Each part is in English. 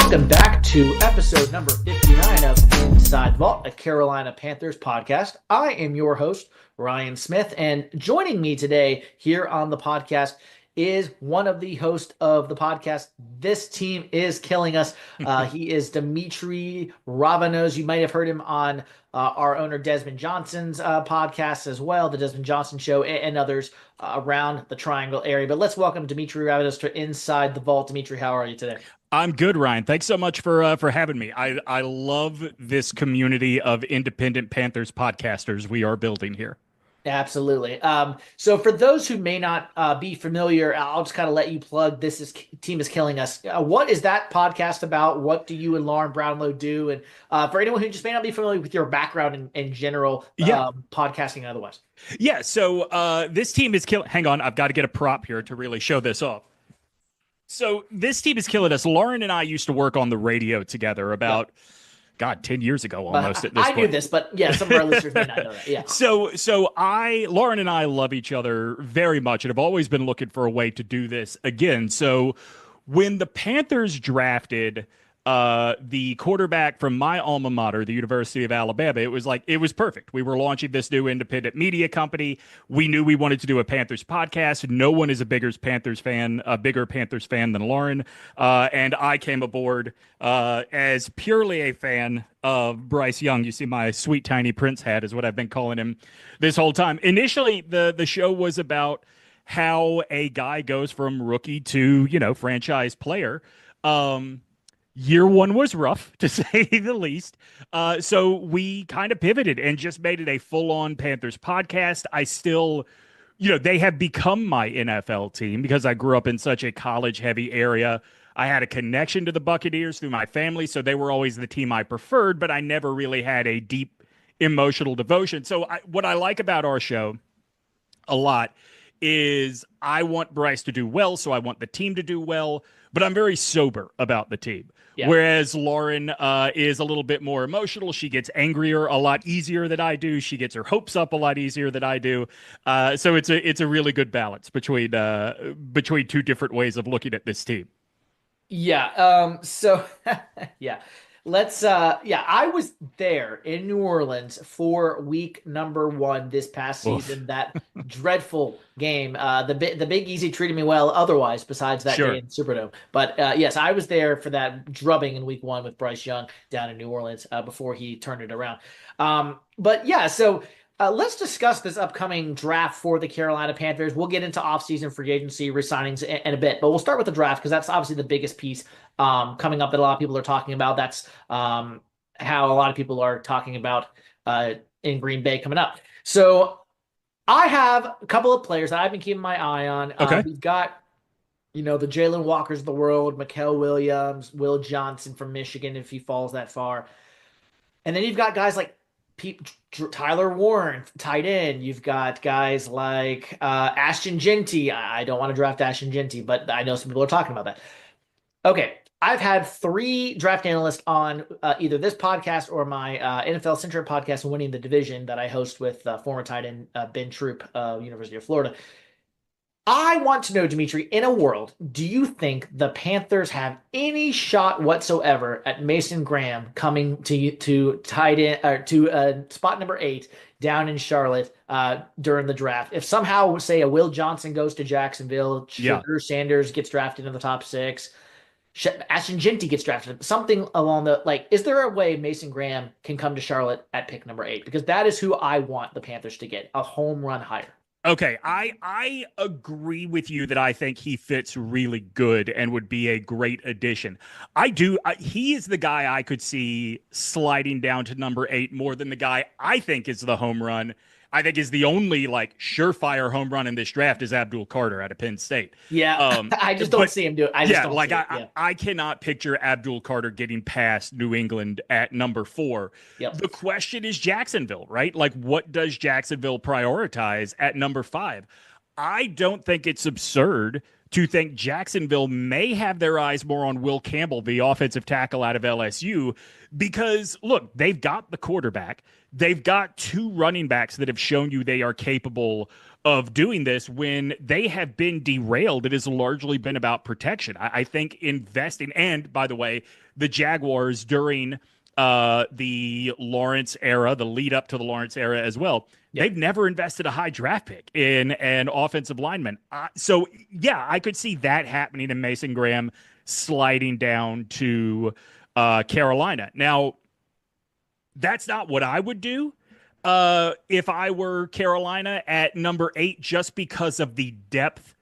Welcome back to episode number 59 of Inside the Vault, a Carolina Panthers podcast. I am your host, Ryan Smith, and joining me today here on the podcast is one of the hosts of the podcast. This team is killing us. He is Demetri Ravanos. You might have heard him on our owner Desmond Johnson's podcast as well, the Desmond Johnson Show, and others around the Triangle area. But let's welcome Demetri Ravanos to Inside the Vault. Demetri, how are you today? I'm good, Ryan. Thanks so much for having me. I love this community of independent Panthers podcasters we are building here. Absolutely. So for those who may not be familiar, I'll just kind of let you plug Team is Killing Us. What is that podcast about? What do you and Lauren Brownlow do? And for anyone who just may not be familiar with your background in general, podcasting and otherwise. Yeah, so this team is killing... Hang on, I've got to get a prop here to really show this off. So this team is killing us. Lauren and I used to work on the radio together about... God, 10 years ago almost at this point. I knew this, but yeah, some of our listeners may not know that. Yeah. So Lauren and I love each other very much and have always been looking for a way to do this again. So when the Panthers drafted the quarterback from my alma mater, the University of Alabama, it was perfect. We were launching this new independent media company. We knew we wanted to do a Panthers podcast. No one is a bigger Panthers fan than Lauren. And I came aboard as purely a fan of Bryce Young. You see my sweet tiny Prince hat is what I've been calling him this whole time. Initially, the show was about how a guy goes from rookie to, franchise player. Year one was rough, to say the least. So we kind of pivoted and just made it a full-on Panthers podcast. I still, they have become my NFL team because I grew up in such a college-heavy area. I had a connection to the Buccaneers through my family, so they were always the team I preferred, but I never really had a deep emotional devotion. So what I like about our show a lot is I want Bryce to do well, so I want the team to do well, but I'm very sober about the team. Yeah. Whereas Lauren is a little bit more emotional. She gets angrier a lot easier than I do. She gets her hopes up a lot easier than I do. So it's a really good balance between two different ways of looking at this team. Yeah. So yeah. I was there in New Orleans for week number 1 this past season. Oof. That dreadful game. The Big Easy treated me well otherwise, besides that day in Superdome. But yes, I was there for that drubbing in week 1 with Bryce Young down in New Orleans before he turned it around. But yeah, so let's discuss this upcoming draft for the Carolina Panthers. We'll get into offseason free agency re-signings in a bit, but we'll start with the draft because that's obviously the biggest piece coming up that a lot of people are talking about. That's how a lot of people are talking about in Green Bay coming up. So I have a couple of players that I've been keeping my eye on. Okay. We've got, the Jalen Walkers of the world, Mikael Williams, Will Johnson from Michigan if he falls that far. And then you've got guys like Tyler Warren, tight end. You've got guys like Ashton Jeanty. I don't want to draft Ashton Jeanty, but I know some people are talking about that. Okay, I've had 3 draft analysts on either this podcast or my NFL Centric podcast, Winning the Division, that I host with former tight end Ben Troop, University of Florida. I want to know, Demetri, in a world, do you think the Panthers have any shot whatsoever at Mason Graham coming to tight end or to spot number 8 down in Charlotte during the draft? If somehow, say, a Will Johnson goes to Jacksonville, Drew Sanders gets drafted in the top 6, Ashton Jeanty gets drafted, something along the is there a way Mason Graham can come to Charlotte at pick number 8? Because that is who I want the Panthers to get, a home run hire. Okay, I agree with you that I think he fits really good and would be a great addition. He is the guy I could see sliding down to number 8 more than the guy I think is the home run. I think is the only surefire home run in this draft is Abdul Carter out of Penn State. Yeah, I just don't see him do it. I cannot picture Abdul Carter getting past New England at number 4. Yep. The question is Jacksonville, right? What does Jacksonville prioritize at number 5? I don't think it's absurd to think Jacksonville may have their eyes more on Will Campbell, the offensive tackle out of LSU, because, look, they've got the quarterback. They've got 2 running backs that have shown you they are capable of doing this when they have been derailed. It has largely been about protection. I think investing, and by the way, the Jaguars during the Lawrence era, the lead up to the Lawrence era as well, Yeah. they've never invested a high draft pick in an offensive lineman. So, yeah, I could see that happening in Mason Graham sliding down to Carolina. Now, that's not what I would do if I were Carolina at number 8, just because of the depth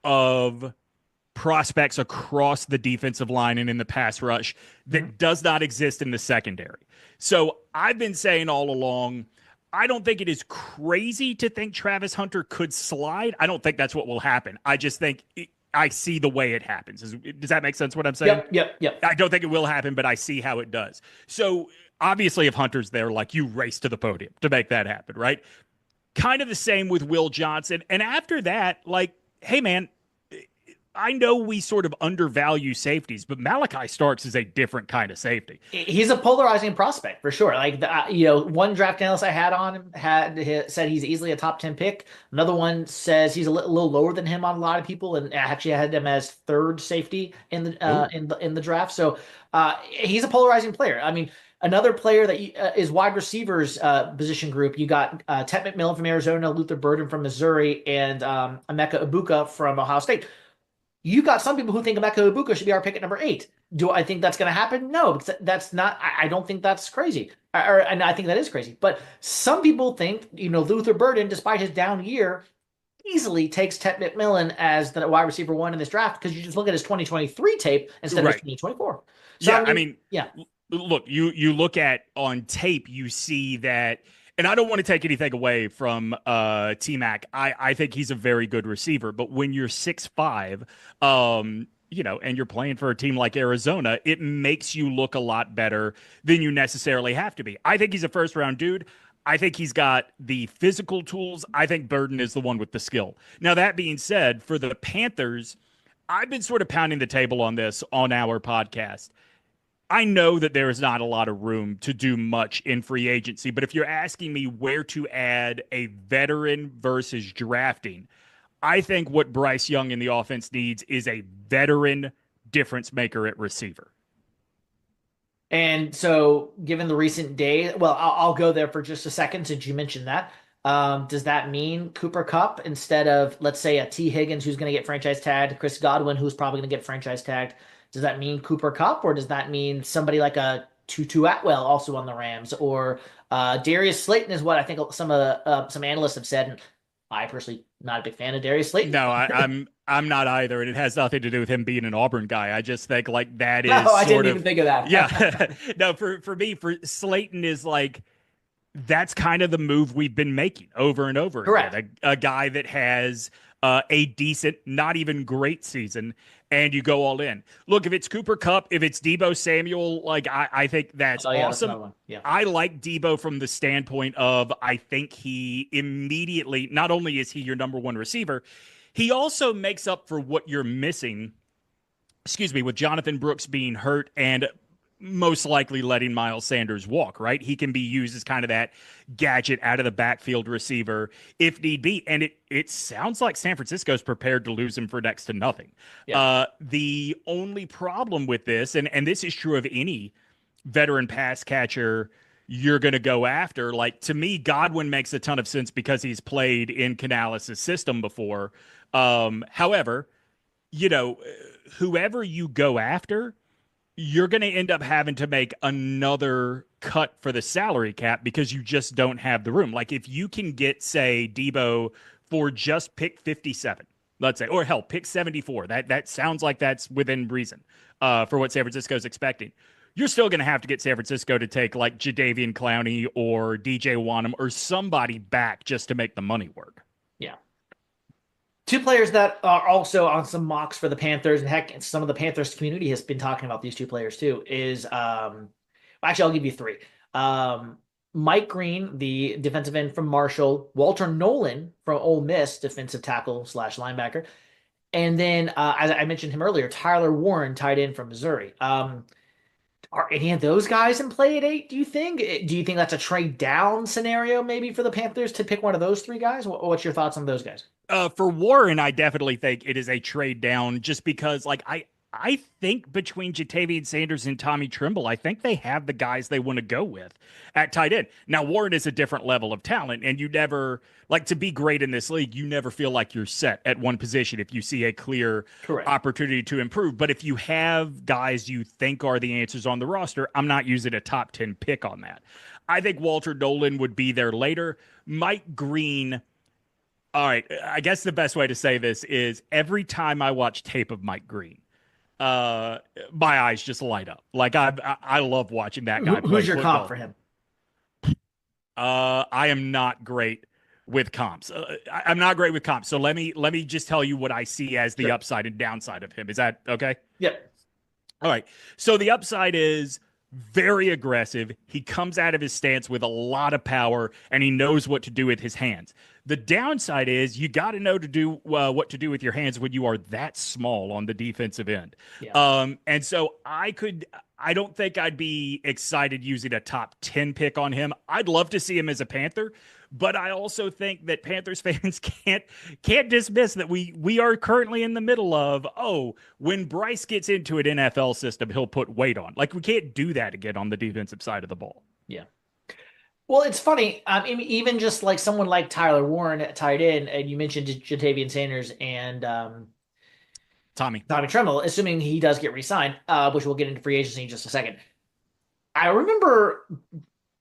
of prospects across the defensive line and in the pass rush Mhm. that does not exist in the secondary. So I've been saying all along, I don't think it is crazy to think Travis Hunter could slide. I don't think that's what will happen. I just think I see the way it happens. Does that make sense what I'm saying? Yep. Yep. Yep. I don't think it will happen, but I see how it does. So obviously, if Hunter's there, like, you race to the podium to make that happen, right? Kind of the same with Will Johnson. And after that, like, hey, man, I know we sort of undervalue safeties, but Malachi Starks is a different kind of safety. He's a polarizing prospect for sure. Like one draft analyst I had on him said he's easily a top 10 pick. Another one says he's a little lower than him on a lot of people, and actually I had him as third safety in the Oh, in the draft. So he's a polarizing player. I mean, another player that is wide receivers position group. You got Ted McMillan from Arizona, Luther Burden from Missouri, and Emeka Ibuka from Ohio State. You got some people who think Emeka Ibuka should be our pick at number 8. Do I think that's going to happen? No, because that's not. I don't think that's crazy, and I think that is crazy. But some people think, Luther Burden, despite his down year, easily takes Ted McMillan as the wide receiver 1 in this draft because you just look at his 2023 tape instead of his right. 2024. So Yeah, I I mean, mean, yeah, look, you look at on tape, you see that, and I don't want to take anything away from T Mac. I think he's a very good receiver, but when you're 6'5", and you're playing for a team like Arizona, it makes you look a lot better than you necessarily have to be. I think he's a first round dude. I think he's got the physical tools. I think Burden is the one with the skill. Now, that being said, for the Panthers, I've been sort of pounding the table on this on our podcast. I know that there is not a lot of room to do much in free agency, but if you're asking me where to add a veteran versus drafting, I think what Bryce Young in the offense needs is a veteran difference maker at receiver. and so given the recent day, well, I'll go there for just a second since you mentioned that. Does that mean Cooper Kupp instead of, let's say, a T. Higgins who's going to get franchise tagged, Chris Godwin who's probably going to get franchise tagged? Does that mean Cooper Kupp, or does that mean somebody like a Tutu Atwell also on the Rams, or Darius Slayton is what I think some analysts have said. And I personally not a big fan of Darius Slayton. No, I'm not either, and it has nothing to do with him being an Auburn guy. I just think like that No, is I sort didn't even of, think of that. yeah. No, for me, for Slayton is like, that's kind of the move we've been making over and over Correct. again. A guy that has a decent, not even great season, and you go all in. Look, if it's Cooper Kupp, if it's Debo Samuel, like I think that's Oh yeah, that's awesome. another one. Yeah. I like Debo from the standpoint of I think he immediately, not only is he your number one receiver, he also makes up for what you're missing, excuse me, with Jonathan Brooks being hurt and most likely letting Miles Sanders walk, right? He can be used as kind of that gadget out of the backfield receiver if need be. And it sounds like San Francisco's prepared to lose him for next to nothing. Yeah. The only problem with this, and this is true of any veteran pass catcher you're going to go after, like, to me, Godwin makes a ton of sense because he's played in Canales' system before. However, you know, whoever you go after, you're going to end up having to make another cut for the salary cap because you just don't have the room. Like, if you can get, say, Debo for just pick 57, let's say, or hell, pick 74, that sounds like that's within reason for what San Francisco's expecting. You're still going to have to get San Francisco to take like Jadeveon Clowney or DJ Wanham or somebody back just to make the money work. Yeah. Two players that are also on some mocks for the Panthers, and heck, some of the Panthers community has been talking about these two players too, is actually I'll give you three. Mike Green, the defensive end from Marshall, Walter Nolan from Ole Miss, defensive tackle slash linebacker, and then as I mentioned him earlier, Tyler Warren, tight end from Missouri. Are any of those guys in play at 8, do you think? Do you think that's a trade down scenario maybe for the Panthers to pick one of those three guys? What's your thoughts on those guys? For Warren, I definitely think it is a trade down just because, like, I think between Jatavian Sanders and Tommy Tremble, I think they have the guys they want to go with at tight end. Now, Warren is a different level of talent, and you never, like, to be great in this league, you never feel like you're set at one position if you see a clear Correct. opportunity to improve. But if you have guys you think are the answers on the roster, I'm not using a top 10 pick on that. I think Walter Nolan would be there later. Mike Green. All right, I guess the best way to say this is every time I watch tape of Mike Green, uh, my eyes just light up. Like I love watching that guy play Who's your comp football. for him? I am not great with comps. I'm not great with comps. So let me just tell you what I see as the Sure. upside and downside of him. Is that okay? Yep. All right. So the upside is very aggressive. He comes out of his stance with a lot of power, and he knows what to do with his hands. The downside is you got to know to do what to do with your hands when you are that small on the defensive end. Yeah. And so I don't think I'd be excited using a top 10 pick on him. I'd love to see him as a Panther, but I also think that Panthers fans can't dismiss that we are currently in the middle of, oh, when Bryce gets into an NFL system, he'll put weight on. Like, we can't do that again on the defensive side of the ball. Yeah. Well, it's funny. Even just like someone like Tyler Warren at tight end, and you mentioned Jatavian Sanders and Tommy. Tommy Tremble, assuming he does get re-signed, which we'll get into free agency in just a second. I remember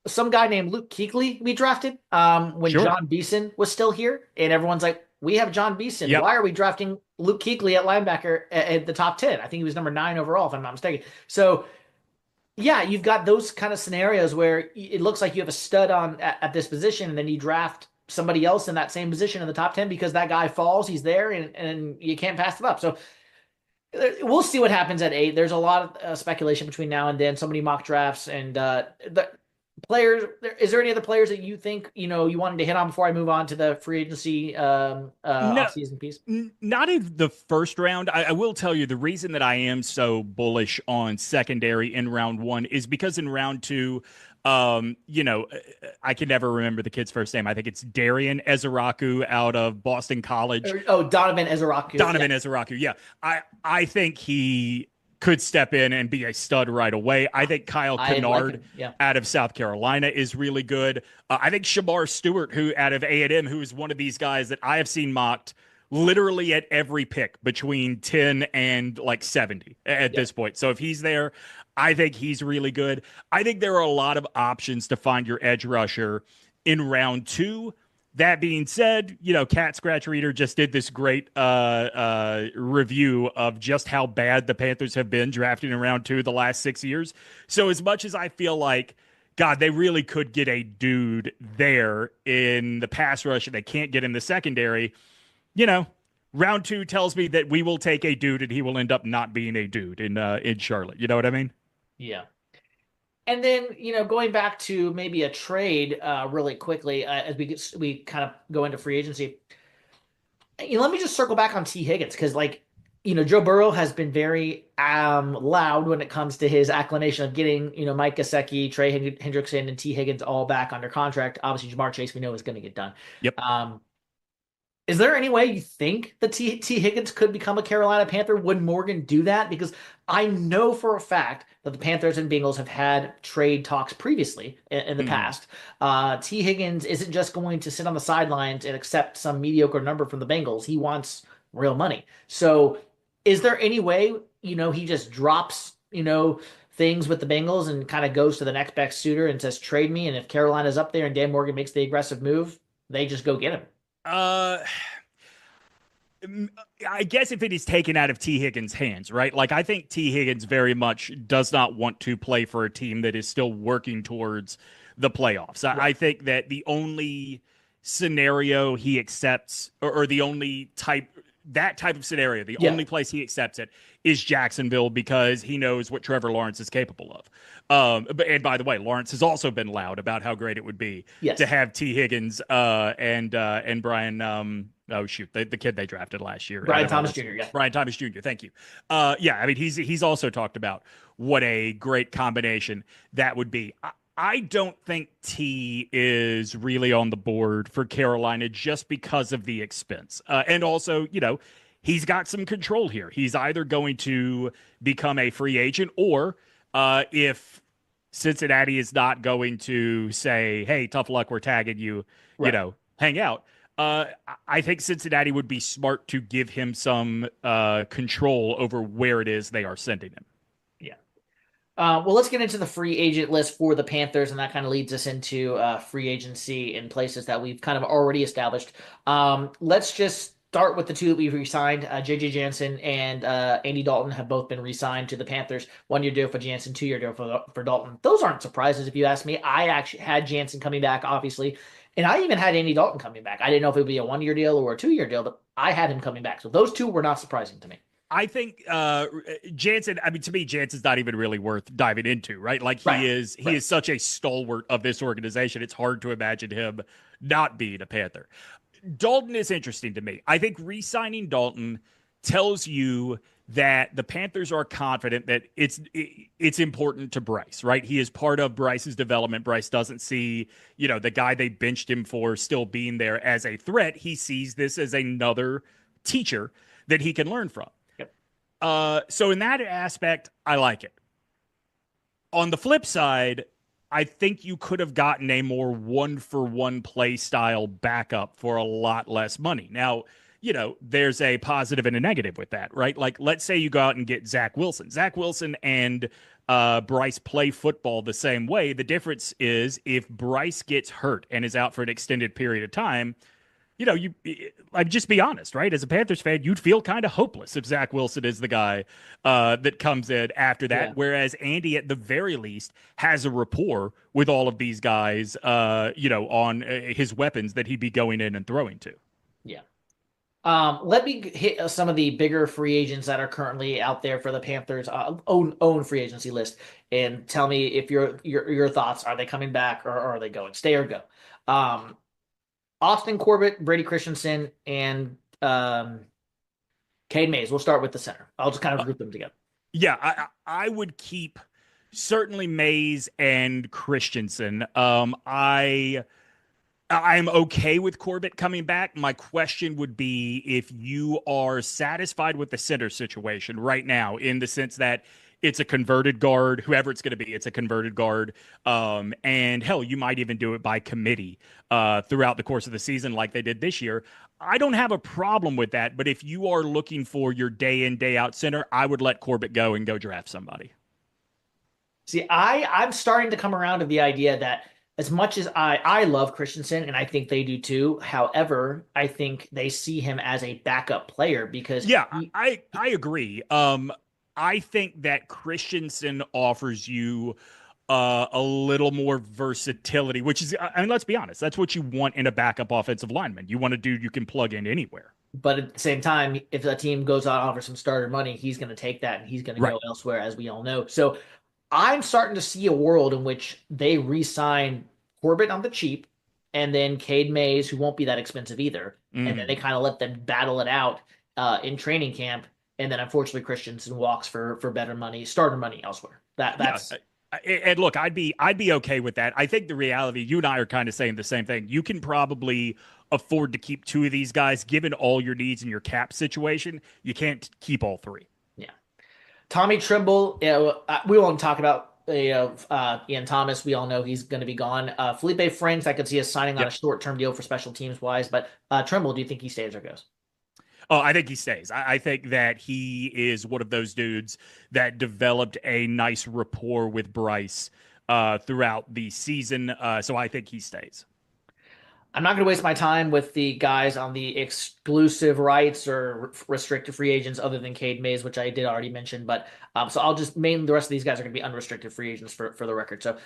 some guy named Luke Kuechly we drafted when Sure. John Beeson was still here, and everyone's like, "We have John Beeson. Yep. Why are we drafting Luke Kuechly at linebacker at the top 10?" I think he was number 9 overall, if I'm not mistaken. So yeah, you've got those kind of scenarios where it looks like you have a stud on at this position, and then you draft somebody else in that same position in the top 10 because that guy falls, he's there, and you can't pass it up. So we'll see what happens at 8. There's a lot of speculation between now and then. So many mock drafts and the players. Is there any other players that you think you wanted to hit on before I move on to the free agency No, offseason piece? not in the first round. I will tell you the reason that I am so bullish on secondary in round one is because in round two, I can never remember the kid's first name. I think it's Darian Ezeraku out of Boston College. Oh, Donovan Ezeraku. Donovan Ezeraku. Yeah. I think he could step in and be a stud right away. I think Kyle I like Kennard him. Yeah. out of South Carolina is really good. I think Shamar Stewart, who out of A&M, who is one of these guys that I have seen mocked literally at every pick between 10 and like 70 at this point. So if he's there, I think he's really good. I think there are a lot of options to find your edge rusher in round two. That being said, Cat Scratch Reader just did this great review of just how bad the Panthers have been drafting in round two the last 6 years. So as much as I feel like, God, they really could get a dude there in the pass rush and they can't get in the secondary, round two tells me that we will take a dude and he will end up not being a dude in Charlotte. You know what I mean? Yeah. And then, going back to maybe a trade really quickly as we kind of go into free agency. Let me just circle back on T. Higgins because, Joe Burrow has been very loud when it comes to his acclamation of getting, Mike Gesicki, Trey Hendrickson, and T. Higgins all back under contract. Obviously, Jamar Chase we know is going to get done. Yep. Is there any way you think that T. Higgins could become a Carolina Panther? Would Morgan do that? Because I know for a fact that the Panthers and Bengals have had trade talks previously in the past. T. Higgins isn't just going to sit on the sidelines and accept some mediocre number from the Bengals. He wants real money. So is there any way, he just drops, things with the Bengals and kind of goes to the next best suitor and says, trade me. And if Carolina's up there and Dan Morgan makes the aggressive move, they just go get him. I guess if it is taken out of T. Higgins' hands, right? Like, I think T. Higgins very much does not want to play for a team that is still working towards the playoffs. Right. I think that the only scenario he accepts, or the only type that type of scenario, the Yeah. only place he accepts it is Jacksonville because he knows what Trevor Lawrence is capable of. And by the way, Lawrence has also been loud about how great it would be to Yes. have T. Higgins and Brian. Oh shoot, the kid they drafted last year. I Brian don't know Thomas what's Jr. Yeah. Brian Thomas Jr. Thank you. Yeah, I mean he's also talked about what a great combination that would be. I don't think T is really on the board for Carolina just because of the expense. And also, he's got some control here. He's either going to become a free agent or if Cincinnati is not going to say, hey, tough luck, we're tagging you, Right. hang out. I think Cincinnati would be smart to give him some control over where it is they are sending him. Yeah. Well, let's get into the free agent list for the Panthers, and that kind of leads us into free agency in places that we've kind of already established. Let's just start with the two that we've re-signed. J.J. Jansen and Andy Dalton have both been re-signed to the Panthers. 1 year deal for Jansen, 2 year deal for Dalton. Those aren't surprises if you ask me. I actually had Jansen coming back, obviously, and I even had Andy Dalton coming back. I didn't know if it would be a 1 year deal or a 2 year deal, but I had him coming back. So those two were not surprising to me. I think Jansen. I mean, to me, Jansen's not even really worth diving into, right? Like Right. he Right. is such a stalwart of this organization. It's hard to imagine him not being a Panther. Dalton is interesting to me. I think re-signing Dalton tells you that the Panthers are confident that it's important to Bryce, right? He is part of Bryce's development. Bryce doesn't see, the guy they benched him for still being there as a threat. He sees this as another teacher that he can learn from. Yep. So in that aspect, I like it. On the flip side, I think you could have gotten a more one-for-one play style backup for a lot less money. Now, there's a positive and a negative with that, right? Like, let's say you go out and get Zach Wilson. Zach Wilson and Bryce play football the same way. The difference is if Bryce gets hurt and is out for an extended period of time, I'd just be honest, right? As a Panthers fan, you'd feel kind of hopeless if Zach Wilson is the guy that comes in after that. Yeah. Whereas Andy, at the very least, has a rapport with all of these guys, on his weapons that he'd be going in and throwing to. Yeah. Let me hit some of the bigger free agents that are currently out there for the Panthers own free agency list, and tell me if your thoughts. Are they coming back, or are they going? Stay or go? Austin Corbett, Brady Christensen, and Cade Mays. We'll start with the center. I'll just kind of group them together. Yeah, I would keep certainly Mays and Christensen. I'm okay with Corbett coming back. My question would be if you are satisfied with the center situation right now, in the sense that it's a converted guard, whoever it's going to be, it's a converted guard. And hell, you might even do it by committee throughout the course of the season like they did this year. I don't have a problem with that. But if you are looking for your day in, day out center, I would let Corbett go and go draft somebody. See, I'm starting to come around to the idea that as much as I love Christensen, and I think they do too. However, I think they see him as a backup player because Yeah, I agree. I think that Christensen offers you a little more versatility, which is, I mean, let's be honest, that's what you want in a backup offensive lineman. You want a dude you can plug in anywhere. but at the same time, if a team goes out and offers some starter money, he's going to take that and he's going to Right. go elsewhere, as we all know. So I'm starting to see a world in which they re-sign Corbett on the cheap, and then Cade Mays, who won't be that expensive either, and then they Mm. kind of let them battle it out in training camp, and then unfortunately Christensen walks for better money, starter money elsewhere. Yeah. That's And look, I'd be okay with that. I think the reality, you and I are kind of saying the same thing. You can probably afford to keep two of these guys, given all your needs in your cap situation. You can't keep all three. yeah. Tommy Trimble, we won't talk about Ian Thomas. We all know he's going to be gone. Felipe Franks, I could see us signing on a Yep. short-term deal for special teams wise, but Trimble, do you think he stays or goes? Oh, I think he stays. I think that he is one of those dudes that developed a nice rapport with Bryce throughout the season. So I think he stays. I'm not going to waste my time with the guys on the exclusive rights or restricted free agents other than Cade Mays, which I did already mention. But so I'll just mainly the rest of these guys are going to be unrestricted free agents for the record. So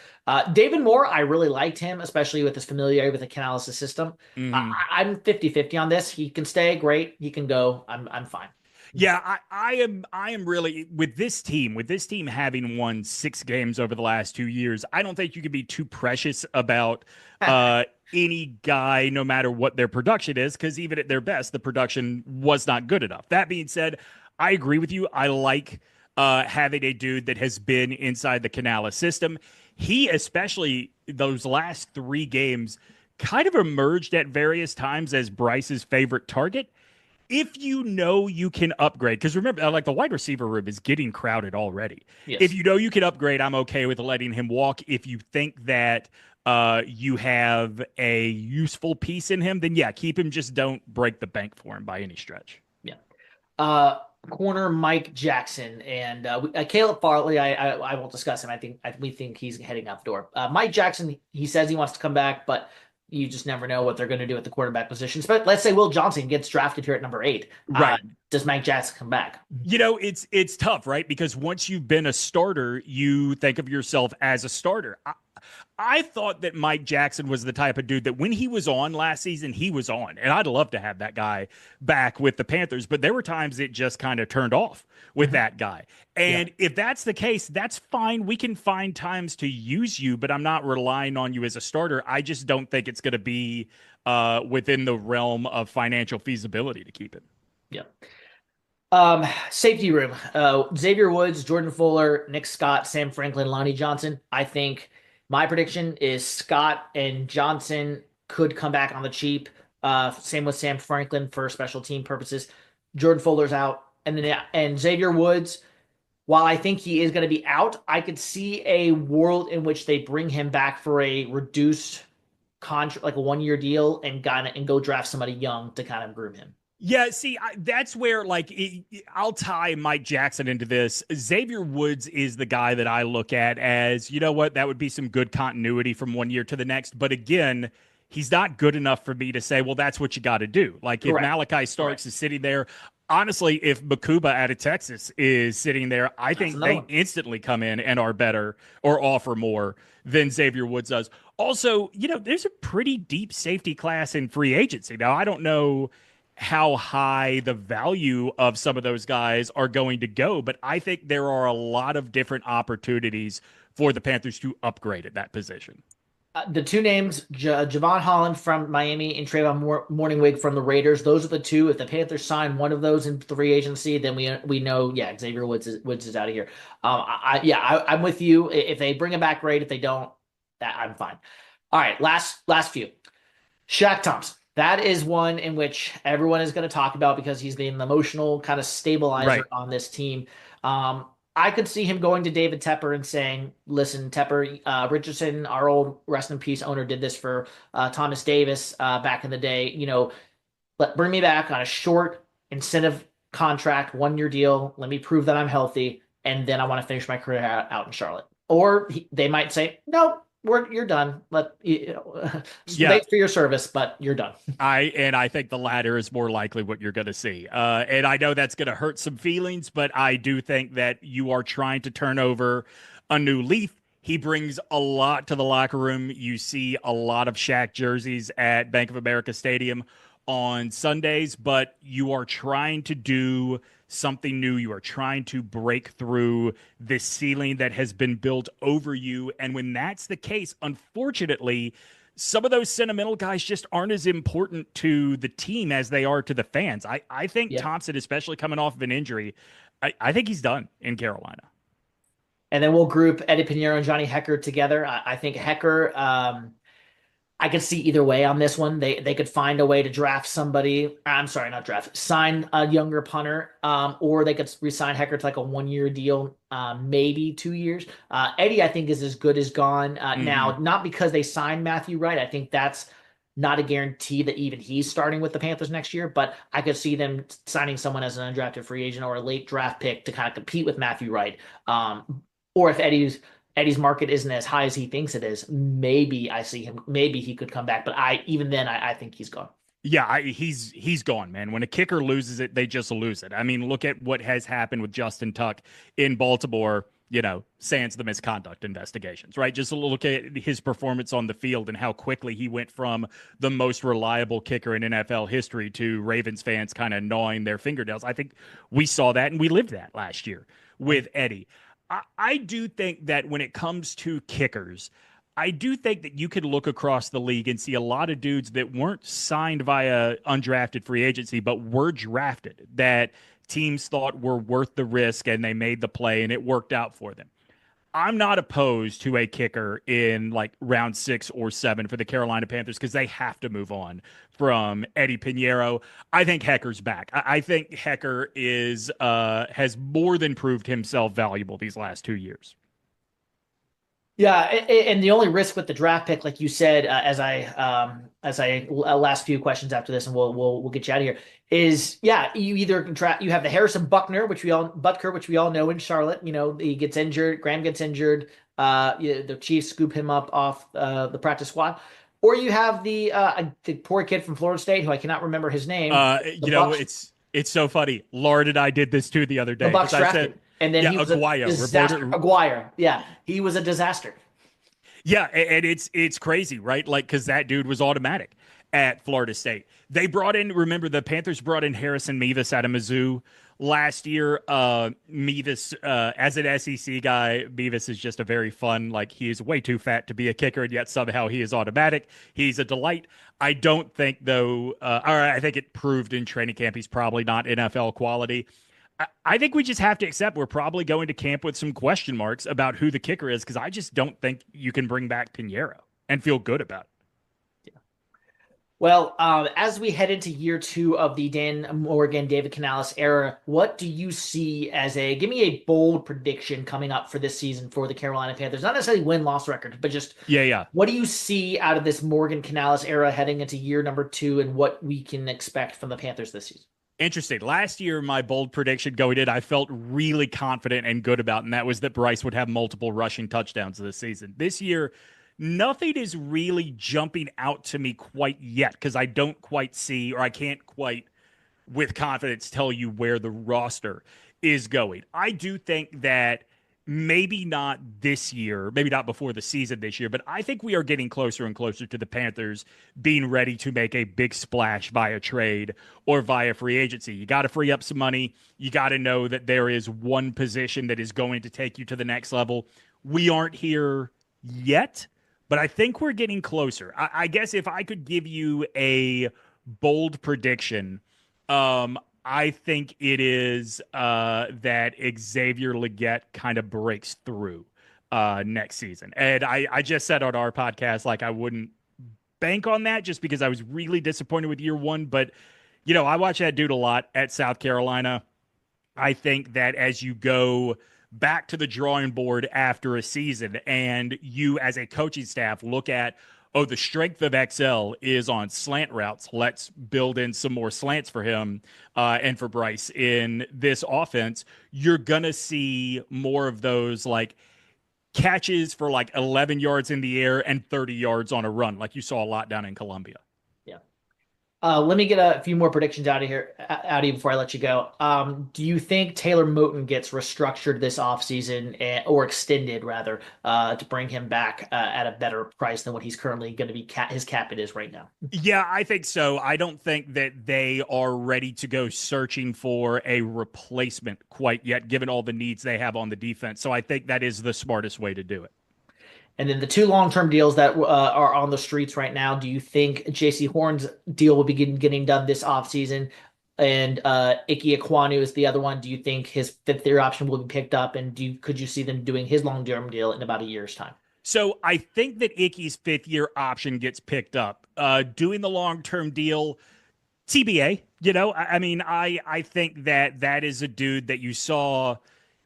David Moore, I really liked him, especially with his familiarity with the Canales system. Hmm. I'm 50-50 on this. He can stay, great. He can go. I'm fine. Yeah, I am really with this team having won 6 games over the last 2 years. I don't think you can be too precious about uh any guy, no matter what their production is, because even at their best, the production was not good enough. That being said, I agree with you. I like having a dude that has been inside the Canales system. He, especially those last 3 games, kind of emerged at various times as Bryce's favorite target if you know you can upgrade, because remember, like the wide receiver room is getting crowded already. If Yes. you know you can upgrade, I'm okay with letting him walk. If you think that you have a useful piece in him, then yeah, keep him. Just don't break the bank for him by any stretch. Yeah. Uh, Corner Mike Jackson and Caleb Farley. I won't discuss him. We think he's heading out the door. Mike Jackson. He says he wants to come back, but you just never know what they're going to do at the quarterback position. But let's say Will Johnson gets drafted here at number 8. Right. Does Mike Jackson come back? It's tough, right? Because once you've been a starter, you think of yourself as a starter. I thought that Mike Jackson was the type of dude that when he was on last season, he was on. And I'd love to have that guy back with the Panthers, but there were times it just kind of turned off with Mhm. that guy. Yeah. And if that's the case, that's fine. We can find times to use you, but I'm not relying on you as a starter. I just don't think it's going to be within the realm of financial feasibility to keep it. Yeah. Safety room. Xavier Woods, Jordan Fuller, Nick Scott, Sam Franklin, Lonnie Johnson. I think my prediction is Scott and Johnson could come back on the cheap. Same with Sam Franklin for special team purposes. Jordan Fuller's out, and then yeah, and Xavier Woods. While I think he is going to be out, I could see a world in which they bring him back for a reduced contract, like a 1 year deal, and go draft somebody young to kind of groom him. Yeah, see, that's where I'll tie Mike Jackson into this. Xavier Woods is the guy that I look at as, you know what, that would be some good continuity from 1 year to the next. But again, he's not good enough for me to say, well, that's what you got to do. Like if Correct. Malachi Correct. Starks is sitting there, honestly, if Makuba out of Texas is sitting there, I That's think another they one. instantly come in and are better or offer more than Xavier Woods does. Also, there's a pretty deep safety class in free agency. Now, I don't know how high the value of some of those guys are going to go, but I think there are a lot of different opportunities for the Panthers to upgrade at that position. The two names, Javon Holland from Miami and Trayvon Morningwig from the Raiders. Those are the two. If the Panthers sign one of those in free agency, then we know, yeah, Xavier Woods is out of here. I'm with you. If they bring him back, great. If they don't, I'm fine. All right, last few. Shaq Thompson. That is one in which everyone is going to talk about because he's been the emotional kind of stabilizer Right. on this team. Um, I could see him going to David Tepper and saying, "Listen, Tepper, Richardson, our old rest in peace owner, did this for Thomas Davis back in the day. Bring me back on a short incentive contract, 1 year deal. Let me prove that I'm healthy, and then I want to finish my career out in Charlotte." Or they might say, "No, you're done. Yeah, thanks for your service, but you're done." I think the latter is more likely what you're going to see. And I know that's going to hurt some feelings, but I do think that you are trying to turn over a new leaf. He brings a lot to the locker room. You see a lot of Shaq jerseys at Bank of America Stadium on Sundays, but you are trying to do something new. You are trying to break through this ceiling that has been built over you. And when that's the case, unfortunately, some of those sentimental guys just aren't as important to the team as they are to the fans. I think Yeah. Thompson, especially coming off of an injury, I think he's done in Carolina. And then we'll group Eddie Pinheiro and Johnny Hecker together. I think Hecker, I could see either way on this one. They could find a way to draft somebody. I'm sorry, not draft. Sign a younger punter, or they could resign Hecker to like a 1 year deal, maybe 2 years. Eddie, I think, is as good as gone. Mm-hmm. Now, not because they signed Matthew Wright. I think that's not a guarantee that even he's starting with the Panthers next year. But I could see them signing someone as an undrafted free agent or a late draft pick to kind of compete with Matthew Wright. Or if Eddie's market isn't as high as he thinks it is, maybe I see him. Maybe he could come back, but even then, I think he's gone. Yeah, he's gone, man. When a kicker loses it, they just lose it. I mean, look at what has happened with Justin Tuck in Baltimore, sans the misconduct investigations, right? Just look at his performance on the field and how quickly he went from the most reliable kicker in NFL history to Ravens fans kind of gnawing their fingernails. I think we saw that and we lived that last year with Eddie. I do think that when it comes to kickers, I do think that you could look across the league and see a lot of dudes that weren't signed via undrafted free agency, but were drafted that teams thought were worth the risk and they made the play and it worked out for them. I'm not opposed to a kicker in like round 6 or 7 for the Carolina Panthers because they have to move on from Eddie Pinheiro. I think Hecker's back. I think Hecker has more than proved himself valuable these last 2 years. Yeah, and the only risk with the draft pick, like you said, last few questions after this, and we'll get you out of here. Is yeah, you either contract, you have the Harrison Butker, which we all know in Charlotte. He gets injured, Graham gets injured. The Chiefs scoop him up off the practice squad, or you have the poor kid from Florida State who I cannot remember his name. It's so funny. Lauren and I did this too the other day. The Bucks drafted. And then yeah, he was Aguayo, a disaster. Aguayo. Yeah, he was a disaster. Yeah, and it's crazy, right? Like, because that dude was automatic at Florida State. They brought in, remember, the Panthers brought in Harrison Mevis out of Mizzou last year. Mevis, as an SEC guy, Mevis is just a very fun, like, he is way too fat to be a kicker, and yet somehow he is automatic. He's a delight. I don't think, though, or I think it proved in training camp he's probably not NFL quality. I think we just have to accept we're probably going to camp with some question marks about who the kicker is because I just don't think you can bring back Pinheiro and feel good about it. Yeah. Well, as we head into year 2 of the Dan Morgan, David Canales era, what do you see give me a bold prediction coming up for this season for the Carolina Panthers? Not necessarily win-loss record, but just what do you see out of this Morgan Canales era heading into year number 2 and what we can expect from the Panthers this season? Interesting. Last year, my bold prediction going in, I felt really confident and good about, and that was that Bryce would have multiple rushing touchdowns this season. This year, nothing is really jumping out to me quite yet because I don't quite see, or I can't quite with confidence tell you where the roster is going. I do think that maybe not this year, maybe not before the season this year, but I think we are getting closer and closer to the Panthers being ready to make a big splash via trade or via free agency. You got to free up some money. You got to know that there is one position that is going to take you to the next level. We aren't here yet, but I think we're getting closer. I guess if I could give you a bold prediction, I think it is that Xavier Legette kind of breaks through next season. And I just said on our podcast, like, I wouldn't bank on that just because I was really disappointed with year 1. But, I watch that dude a lot at South Carolina. I think that as you go back to the drawing board after a season and you as a coaching staff look at, the strength of XL is on slant routes. Let's build in some more slants for him and for Bryce in this offense. You're going to see more of those like catches for like 11 yards in the air and 30 yards on a run, like you saw a lot down in Columbia. Let me get a few more predictions out of you before I let you go. Do you think Taylor Moton gets restructured this offseason or extended rather to bring him back at a better price than what he's currently going to be his cap it is right now? Yeah, I think so. I don't think that they are ready to go searching for a replacement quite yet, given all the needs they have on the defense. So I think that is the smartest way to do it. And then the 2 long-term deals that are on the streets right now, do you think J.C. Horn's deal will be getting done this offseason? And Ike Ekwonu is the other one. Do you think his 5th-year option will be picked up? And could you see them doing his long-term deal in about a year's time? So I think that Ike's 5th-year option gets picked up. Doing the long-term deal, TBA. I think that is a dude that you saw –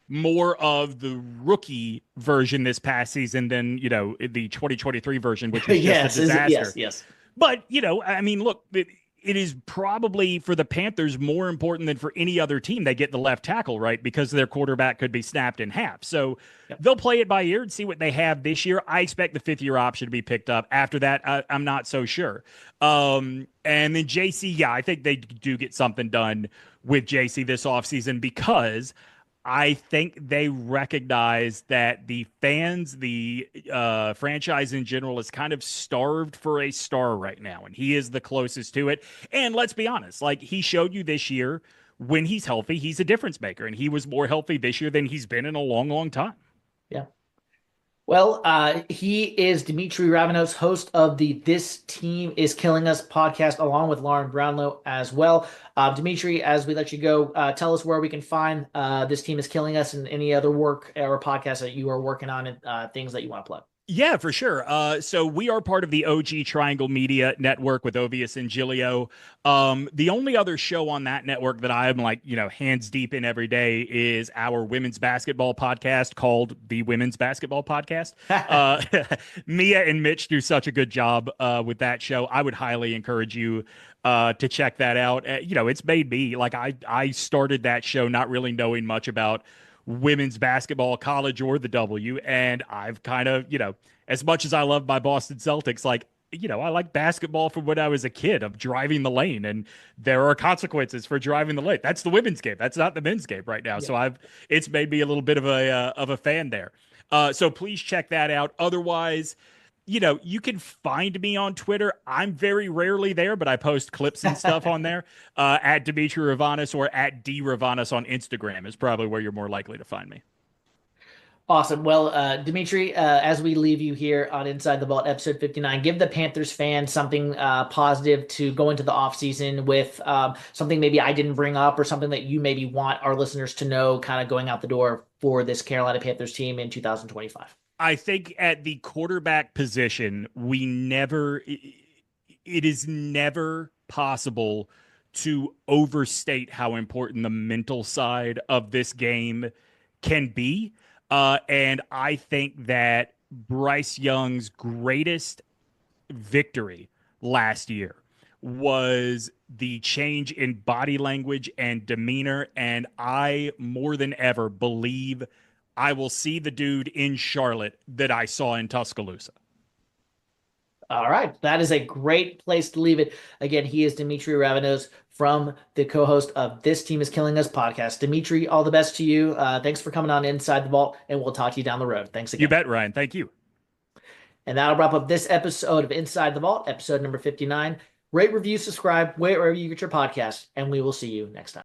more of the rookie version this past season than, the 2023 version, which was just a disaster. Yes. But, look, it is probably for the Panthers more important than for any other team. They get the left tackle, right? Because their quarterback could be snapped in half. So Yep. they'll play it by ear and see what they have this year. I expect the 5th-year option to be picked up. After that, I'm not so sure. And then JC, yeah, I think they do get something done with JC this offseason because I think they recognize that the fans, the franchise in general, is kind of starved for a star right now, and he is the closest to it. And let's be honest, like he showed you this year, when he's healthy, he's a difference maker, and he was more healthy this year than he's been in a long, long time. Yeah. Well, he is Demetri Ravanos, host of the This Team is Killing Us podcast, along with Lauren Brownlow as well. Demetri, as we let you go, tell us where we can find This Team is Killing Us and any other work or podcasts that you are working on and things that you want to plug. Yeah, for sure. So we are part of the OG Triangle Media Network with Ovius and Gilio. The only other show on that network that I'm like, hands deep in every day is our women's basketball podcast called the Women's Basketball Podcast. Mia and Mitch do such a good job with that show. I would highly encourage you to check that out. It's made me like I started that show not really knowing much about women's basketball, college or the W. And I've kind of, as much as I love my Boston Celtics, like, I like basketball from when I was a kid of driving the lane, and there are consequences for driving the lane. That's the women's game. That's not the men's game right now. Yeah. So it's made me a little bit of a fan there. So please check that out. Otherwise, you can find me on Twitter. I'm very rarely there, but I post clips and stuff on there. At Demetri Ravanos or at D Ravanos on Instagram is probably where you're more likely to find me. Awesome. Well, Demetri, as we leave you here on Inside the Vault, episode 59, give the Panthers fans something positive to go into the offseason with, something maybe I didn't bring up or something that you maybe want our listeners to know kind of going out the door for this Carolina Panthers team in 2025. I think at the quarterback position, it is never possible to overstate how important the mental side of this game can be. And I think that Bryce Young's greatest victory last year was the change in body language and demeanor. And I, more than ever, believe I will see the dude in Charlotte that I saw in Tuscaloosa. All right. That is a great place to leave it. Again, he is Demetri Ravanos from the co-host of This Team is Killing Us podcast. Demetri, all the best to you. Thanks for coming on Inside the Vault, and we'll talk to you down the road. Thanks You again. bet, Ryan. Thank you. And that'll wrap up this episode of Inside the Vault, episode number 59. Rate, review, subscribe, wherever you get your podcast, and we will see you next time.